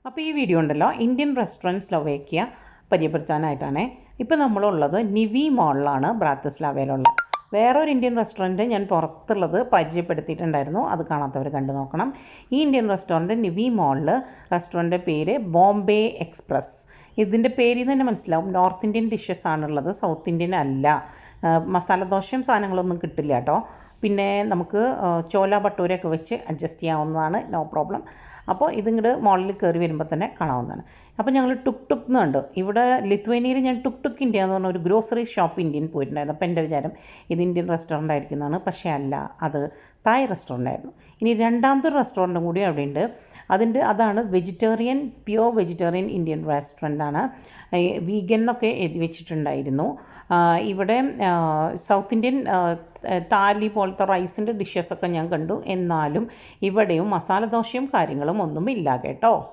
അപ്പോൾ ഈ വീഡിയോ ഉണ്ടല്ലോ ഇന്ത്യൻ റെസ്റ്റോറൻറ്റ് സ്ലോവേക്കിയ പരിചയപ്പെടുത്താനായിട്ടാണ്. ഇപ്പോൾ നമ്മളുള്ളത് നിവി മോളിലാണ് ബ്രാത്തിസ്ലാവയിലുള്ള. വേറൊരു ഇന്ത്യൻ റെസ്റ്റോറൻറ്റ് ഞാൻ പുറത്തുള്ളത് പരിചയപ്പെടുത്തിയിട്ടുണ്ടായിരുന്നു, അത് കാണാത്തവർ കണ്ടു നോക്കണം. ഈ ഇന്ത്യൻ റെസ്റ്റോറൻറ്റ് നിവി മോളിൽ റെസ്റ്റോറൻറ്റിൻ്റെ പേര് ബോംബെ എക്സ്പ്രസ്. ഇതിൻ്റെ പേരിൽ തന്നെ മനസ്സിലാവും നോർത്ത് ഇന്ത്യൻ ഡിഷസ് ആണുള്ളത്, സൗത്ത് ഇന്ത്യൻ അല്ല. മസാല ദോശയും സാധനങ്ങളൊന്നും കിട്ടില്ല കേട്ടോ. പിന്നെ നമുക്ക് ചോല ഭട്ടൂരയൊക്കെ വെച്ച് അഡ്ജസ്റ്റ് ചെയ്യാവുന്നതാണ്, നോ പ്രോബ്ലം. അപ്പോൾ ഇതിങ്ങോട്ട് മോളിൽ കയറി വരുമ്പോൾ തന്നെ കാണാവുന്നതാണ്. അപ്പോൾ ഞങ്ങൾ ടുക് ടുക് എന്ന് കണ്ടു. ഇവിടെ ലിത്വേനിയയിൽ ഞാൻ ടുക് ടുക് ഇന്ത്യ എന്ന് പറഞ്ഞ ഒരു ഗ്രോസറി ഷോപ്പ് ഇന്ത്യൻ പോയിട്ടുണ്ടായിരുന്നു. അപ്പോൾ എൻ്റെ വിചാരം ഇത് ഇന്ത്യൻ റെസ്റ്റോറൻ്റ് ആയിരിക്കുന്നതാണ്, പക്ഷേ അല്ല, അത് തായ് റെസ്റ്റോറൻ്റ് ആയിരുന്നു. ഇനി രണ്ടാമതൊരു റെസ്റ്റോറൻറ്റും കൂടി അവിടെയുണ്ട്. അതാണ് വെജിറ്റേറിയൻ, പ്യുവർ വെജിറ്റേറിയൻ ഇന്ത്യൻ റെസ്റ്റോറൻ്റാണ്. വീഗൻ എന്നൊക്കെ എഴുതി വെച്ചിട്ടുണ്ടായിരുന്നു. ഇവിടെ സൗത്ത് ഇന്ത്യൻ താലി പോലത്തെ റൈസിൻ്റെ ഡിഷസൊക്കെ ഞാൻ കണ്ടു. എന്നാലും ഇവിടെയും മസാല ദോശയും കാര്യങ്ങളും ഒന്നും ഇല്ല കേട്ടോ.